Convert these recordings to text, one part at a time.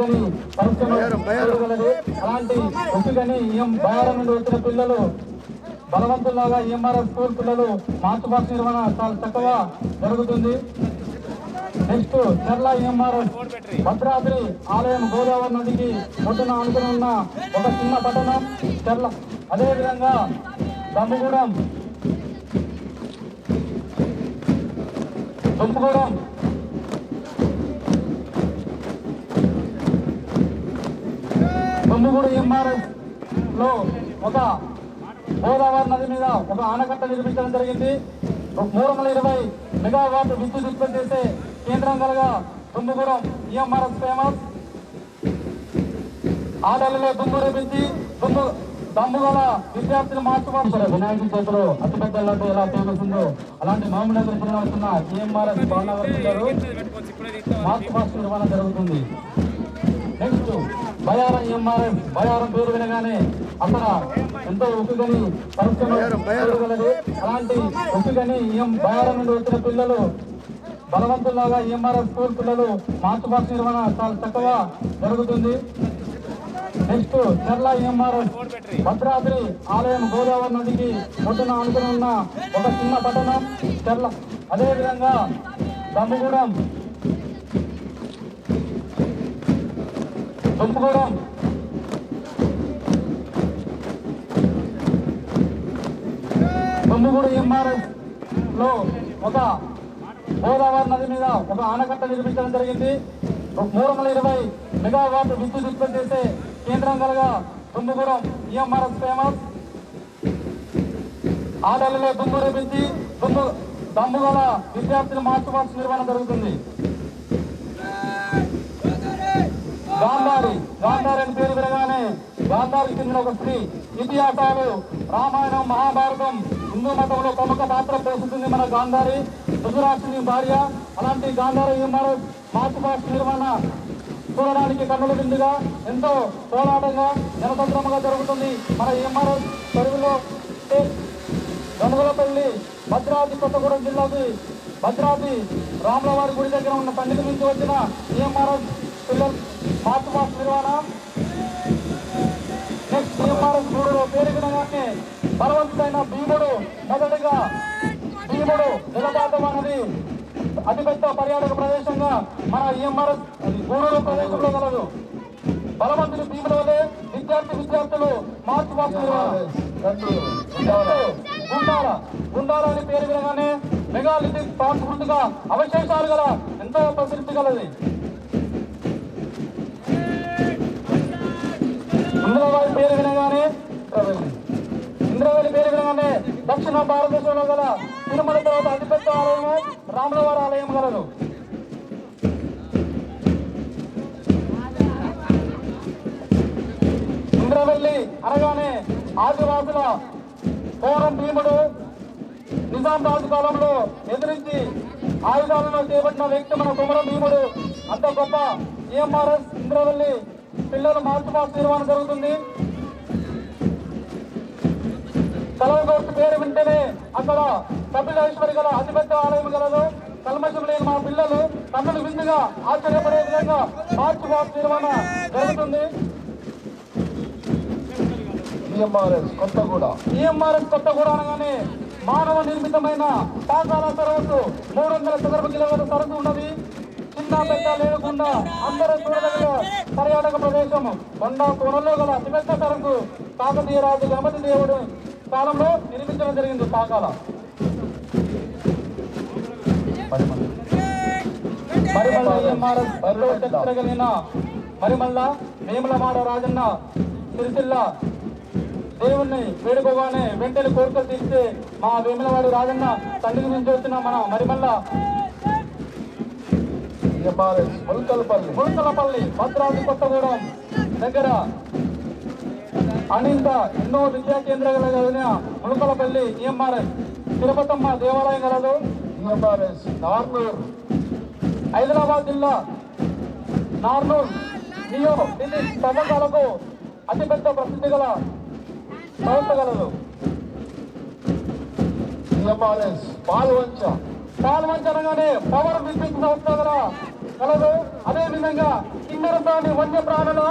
ఉప్పుగని పరిశ్రమ అలాంటి ఉప్పుగని బయారం నుండి వచ్చిన పిల్లలు బలవంతుల్లాగా ఈఎంఆర్ఎస్ స్కూల్ పిల్లలు మార్చి పాస్ నిర్వహణ చాలా చక్కగా జరుగుతుంది. నెక్స్ట్ చర్ల ఈఎంఆర్ఎస్ భద్రాద్రి ఆలయం గోదావరి నదికి ఒడ్డున అనుకుని ఉన్న ఒక చిన్న పట్టణం చర్ల. అదేవిధంగా దుమ్ముగూడెం ఈఎంఆర్ఎస్ లో ఒక గోదావరి నది మీద ఒక ఆనకట్ట నిర్మించడం జరిగింది. 320 మెగావాట్ విద్యుత్ ఉత్పత్తి చేసే కేంద్రం కలగా దుమ్ముగూడెం ఈఎంఆర్ఎస్ ఫేమస్. ఆటలలో దుమ్ము రేపించి దమ్ముగల విద్యార్థులు మార్చుకోవాలి. వినాయకుడి చేతిలో అతిపెద్ద లడ్డు ఎలా తేలుతుందో అలాంటి మామూలు వస్తున్న ఈఎంఆర్ఎస్ మార్చ్ పాస్ నిర్వహణ జరుగుతుంది. Next Bayyaram EMRS. బయారం పేరు వినగానే అక్కడ ఎంతో ఉప్పుగని పరిశ్రమ అలాంటి ఉప్పుగని బయారం నుండి వచ్చిన పిల్లలు బలవంతుల్లాగా ఈఎంఆర్ఎస్ స్కూల్ పిల్లలు మార్చ్ పాస్ నిర్వహణ చాలా చక్కగా జరుగుతుంది. నెక్స్ట్ చర్ల ఈఎంఆర్ఎస్ భద్రాద్రి ఆలయం గోదావరి నదికి ఒడ్డున అనుకుని ఉన్న ఒక చిన్న పట్టణం చర్ల. అదేవిధంగా దుమ్ముగూడెం ఈఎంఆర్ఎస్ లో ఒక గోదావరి నది మీద ఒక ఆనకట్ట నిర్మించడం జరిగింది. 320 మెగావాట్ విద్యుత్ ఉత్పత్తి చేసే కేంద్రం కలగా దుమ్ముగూడెం ఈఎంఆర్ఎస్ ఫేమస్. ఆటలలో దుమ్ము రేపించి దమ్ముగల విద్యార్థులు మార్చ్ పాస్ నిర్వహణ జరుగుతుంది. గాంధారి అని పేరు వినగానే గాంధారికి చెందిన ఒక స్త్రీ. ఇతిహాసాలు రామాయణం మహాభారతం హిందూ మతంలో ప్రముఖ పాత్ర పోషిస్తుంది మన గాంధారి. ధృతరాష్ట్రుని భార్య. అలాంటి గాంధారి ఈఎంఆర్ఎస్ మార్చ్ పాస్ నిర్వహణ చూడడానికి కన్నుల విందుగా ఎంతో పోరాటంగా జనతంత్రముగా జరుగుతుంది మన ఈఎంఆర్ఎస్ చెరువులో. గనుగలపల్లి భద్రాద్రి కొత్తగూడెం జిల్లాకి భద్రాద్రి రాములవారి గుడి దగ్గర ఉన్న పండిత నుంచి వచ్చిన ఈఎంఆర్ఎస్ పిల్లలు మార్చ్ పాస్ నిర్వహణ. నెక్స్ట్ ఈఎంఆర్ఎస్ గూడూరు పేరు వినగానే బలవంతుడైన భీముడు. మొదటిగా భీముడు జలపాతం అనేది అతిపెద్ద పర్యాటక ప్రదేశంగా మన ఈఎంఆర్ఎస్ గూడూరు ప్రదేశంలో కలదు. బలవంతుడి భీముల వల్లే విద్యార్థులు మార్చ్ పాస్ గుండాల అని పేరు వినగానే మెగాలిథిక్ సంస్కృతిగా అవశేషాలు గల ఎంతో ప్రసిద్ధి కలది. ఇంద్రవల్లి పేరు వినగానే దక్షిణ భారతదేశంలో గల తిరుమల తర్వాత అతిపెద్ద ఆలయము రాములవారి ఆలయం గలదు. ఇంద్రవల్లి అనగానే ఆదివాసుల కోరం భీముడు నిజాం రాజు కాలంలో ఎదిరించి ఆయుధాలను చేపట్టిన వ్యక్తి మన కుమరం భీముడు. అంత గొప్ప ఈఎంఆర్ఎస్ ఇంద్రవల్లి పిల్లలు మార్చ్ పాస్ నిర్వహణ జరుగుతుంది. కలవగోర్టు పేరు వింటేనే అక్కడ కపిలేశ్వరి గల అతిపెద్ద ఆలయం గలదు. కల్మషం లేని మా పిల్లలు కన్నులు విందుగా ఆశ్చర్యపడే విధంగా మార్చ్ పాస్ నిర్వహణ జరుగుతుంది. ఈఎంఆర్ఎస్ కొత్తగూడ అనగానే మానవ నిర్మితమైన పాకాల సరస్సు 300 చదరపు కిలోమీటర్ల సరస్సు ఉన్నది. చిన్న పెద్ద లేకుండా అందరూ చూడదగిన పర్యాటక ప్రదేశం. కొండ కోనలో గల అతిపెద్ద సరస్సు కాకతీయ రాజు గణపతి దేవుడు కాలంలో నిర్మించడం జరిగింది. పాకాల మరిమల్ల ఈఎంఆర్ఎస్ చరిత్ర కలిగిన మరిమల్ల వేములవాడ రాజన్న సిరిసిల్ల దేవుణ్ణి వేడుకోగానే వెంటనే కోరికలు తీస్తే మా వేములవాడి రాజన్న తండ్రి నుంచి వచ్చిన మన మరిమల్ల ములకలపల్లి భద్రాద్రి కొత్తగూడెం దగ్గర అనింత ఎన్నో విద్యా కేంద్రాలు కలిగిన ములకలపల్లి ఈఎంఆర్ఎస్ తిరుపతమ్మ దేవాలయం కలదు. ఈఎంఆర్ఎస్ నార్నూర్ హైదరాబాద్ జిల్లా నార్నూర్ నియో ఢిల్లీ తవ్వకాలకు అతిపెద్ద ప్రసిద్ధి గల సంస్థ కలదు. ఈఎంఆర్ఎస్ పాల్వంచ అనగానే పవర్ విద్యుత్ సంస్థ కలదు. అదేవిధంగా కిన్నెరసాని వన్యప్రాణుల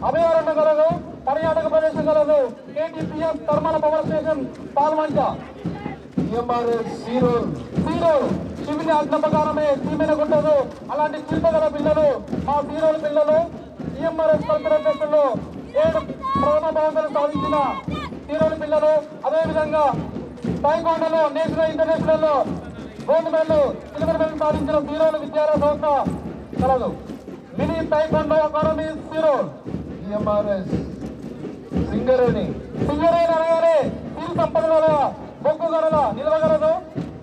అభయారణ్యం కలదు, పర్యాటక ప్రదేశం కలదు. KTPS thermal power station Palvancha. శివుని ఆజ్ఞ ప్రకారమే సీమెన కొట్టదు. అలాంటి శిల్పగల పిల్లలు మా సీరోలు పిల్లలు. EMRS కల్చరల్ ఫెస్టివల్లో 7 ప్రథమ బహుమతులు సాధించిన సీరోలు పిల్లలు. అదేవిధంగా టైకోండోలో నేషనల్ ఇంటర్నేషనల్ లో గోల్డ్ మెడల్, సిల్వర్ మెడల్ సాధించిన సీరోలు విద్యాలయ సంస్థ కలదు. Mini taekwondo academy Seerol. EMRS Singareni అనగానే సిరి సంపదల బొగ్గు గనల నిలవగలదు.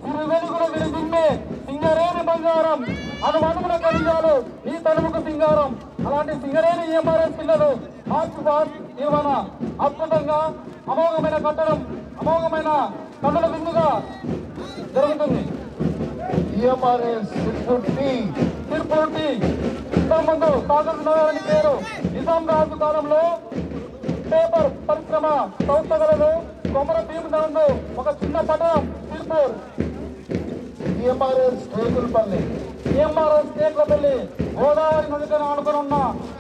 సిరి వెలుగులు విరి దిమ్మే సింగరేణి బంగారం, అనుమనుగుల ఖనిజాలు నీ తలుపుకు సింగారం. అలాంటి సింగరేణి EMRS పిల్లలు మార్చ్ పాస్ నిర్వహణ అద్భుతంగా అమోఘమైన కట్టడం, అమోఘమైన కన్నుల విందుగా జరుగుతుంది. EMRS తిరుపతి ఇంతకుముందు కాగజ్ నగర్ అని పేరు. నిజాం రాజు కాలంలో పేపర్ పరిశ్రమ సంస్థ గలదు. కొమర భీమ్ నందు ఒక చిన్న పట్టణం తిరుపూర్. EMRS టేకులపల్లి గోదావరి నదికి ఆనుకుని ఉన్న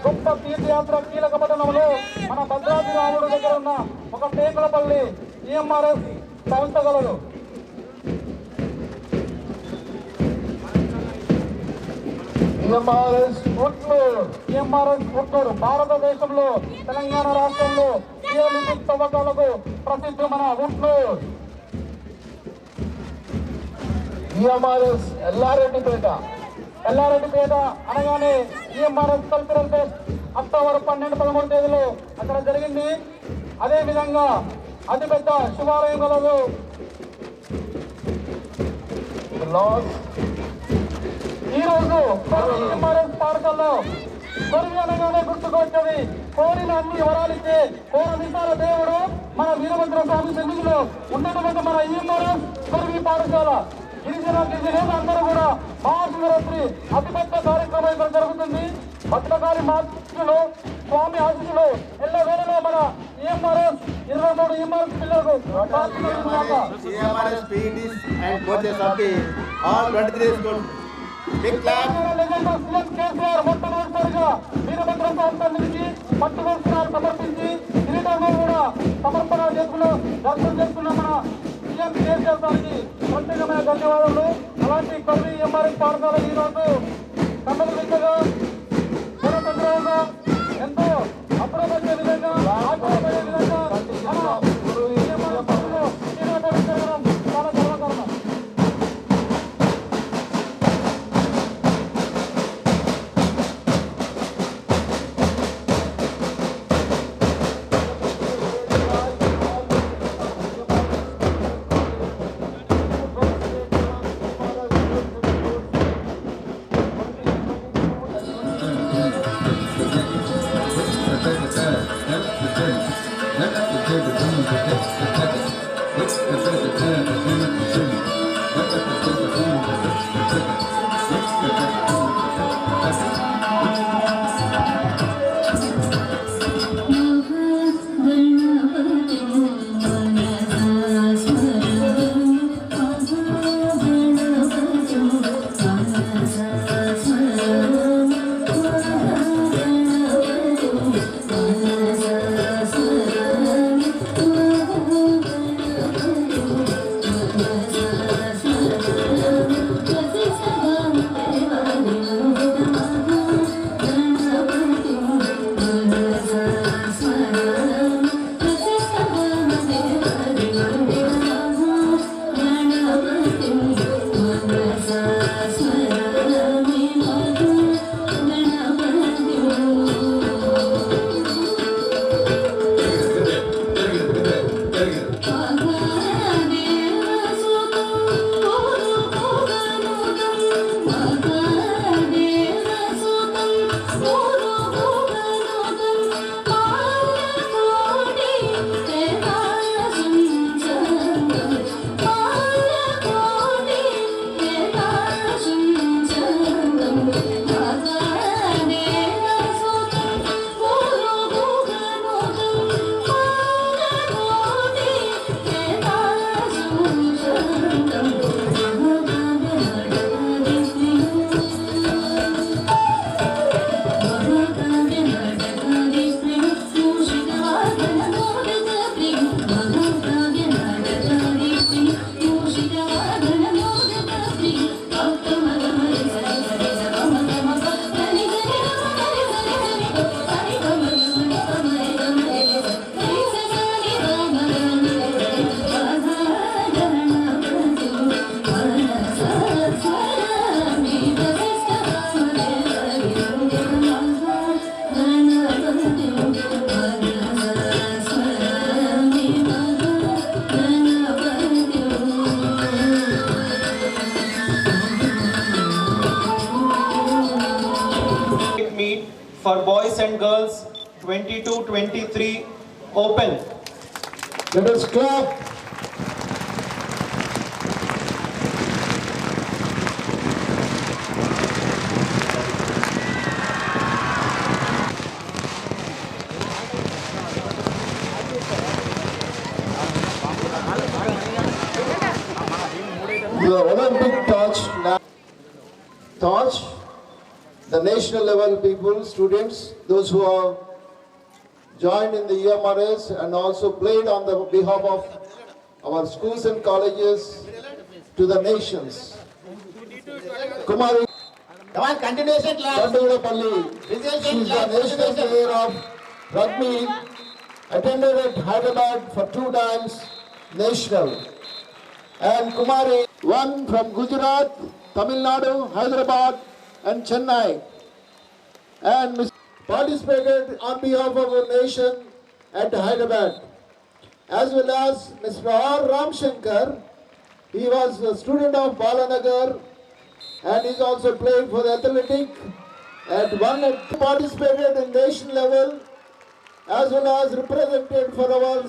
గొప్ప తీర్థయాత్ర కీలక పట్టణంలో మన భద్రాద్రి రాముడు దగ్గర ఉన్న ఒక టేకులపల్లి EMRS సంస్థ గలదు. EMRS పుట్నూరు భారతదేశంలో తెలంగాణ రాష్ట్రంలో జియోలిథిక్ తవ్వకాలకు ప్రసిద్ధి మన పుట్నూరు. EMRS ఎల్లారెడ్డిపేట అనగానే EMRS కల్చరల్ ఫెస్ట్ అక్టోబర్ 12-13 తేదీలో అక్కడ జరిగింది. అదేవిధంగా అతిపెద్ద శివాలయం కలదు. ఈ రోజు EMRS పాఠశాలలో కొరివి అనగానే గుర్తుకొచ్చేది కోరిన అన్ని వరాలిచ్చే కోర విశాల దేవుడు మన వీరభద్ర స్వామి సన్నిధిలో ఉన్నటువంటి మన EMRS కొరివి పాఠశాల. గిరిజన అందరూ కూడా మహాశివరాత్రి అతిపెద్ద కార్యక్రమం ఇక్కడ జరుగుతుంది. భద్రకాళి మార్చులు స్వామి ఆశీస్సులు ఎల్లవేళలో మన EMRS 23 EMRS పిల్లలకు మొట్టమొదటిసారిగా వీరభద్ర స్వామి సన్నిధికి పట్టు వస్త్రాలు సమర్పించి కిరీటంలో కూడా సమర్పణ దర్శనం చేసుకున్న మన సీఎం కేసీఆర్ గారికి ప్రత్యేకమైన ధన్యవాదాలు. అలాంటి కొన్ని EMRS పాఠశాల ఈ రోజు కన్నుల విందుగా జనతంత్రంగా ఎంతో అప్రమత్త విధంగా ఆశ్చర్యపడే విధంగా చాలా గర్వకారణం. for boys and girls 22-23 open. Let us clap. The Olympic torch, the national level people, students, those who have joined in the EMRS and also played on the behalf of our schools and colleges to the nations. Kumari. Come on, continuation class. Pandurapalli, she is the national player of rugby, attended at Hyderabad for 2 times national. And Kumari, one from Gujarat, Tamil Nadu, Hyderabad and Chennai. And participated on behalf of our nation at Hyderabad. As well as Mr. R. Ramshankar, he was a student of Balanagar and he's also played for the athletic and participated in nation level as well as represented for our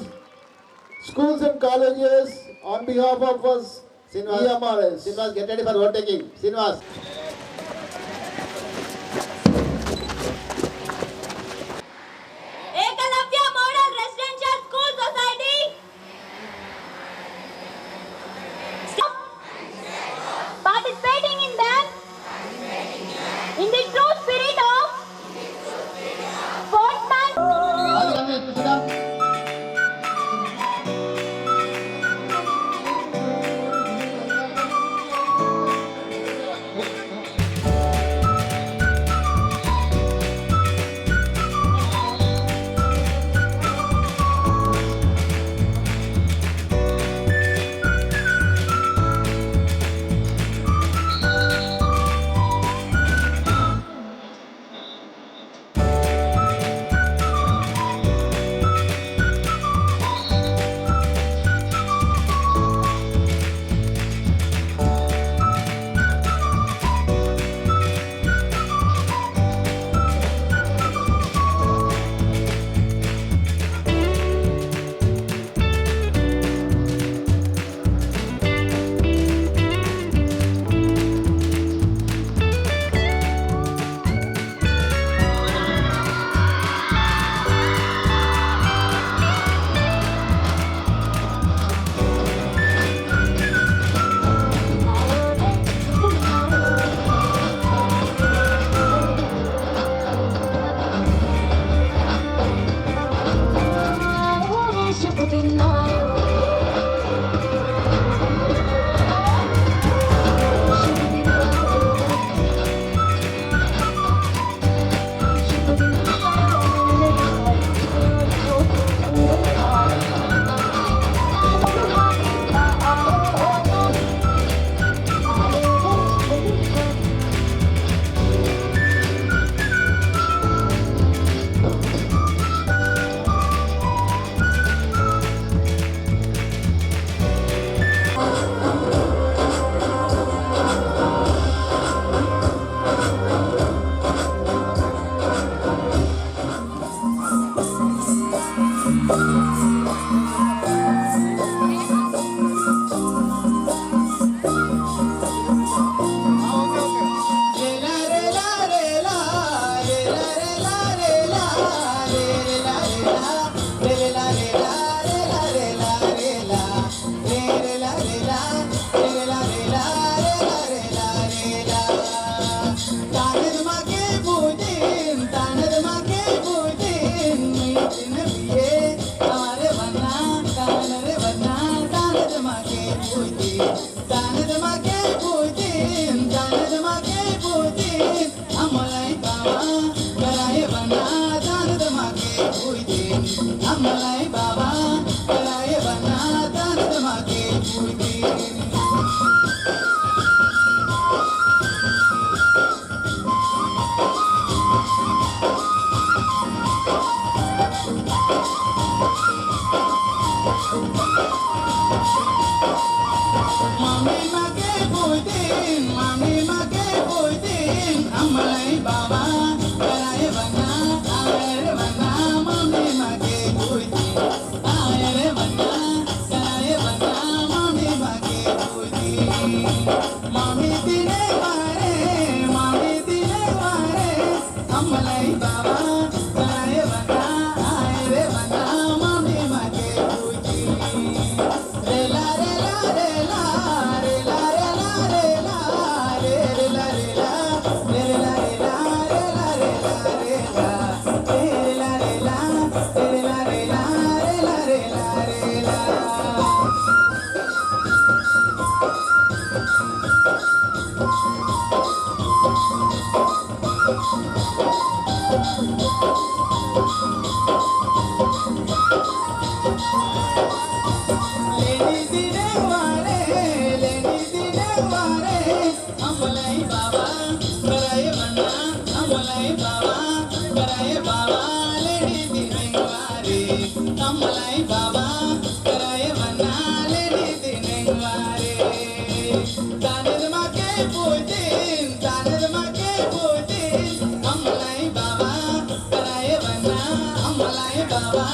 schools and colleges on behalf of us. EMRS. Sinvas, get ready for vote taking. Sinvas. Ekalavya Model Residential School Society. Participating in the true spirit of sportsman. Mami make putin, amalai baba, karai bana. అమ్మలాయ బావా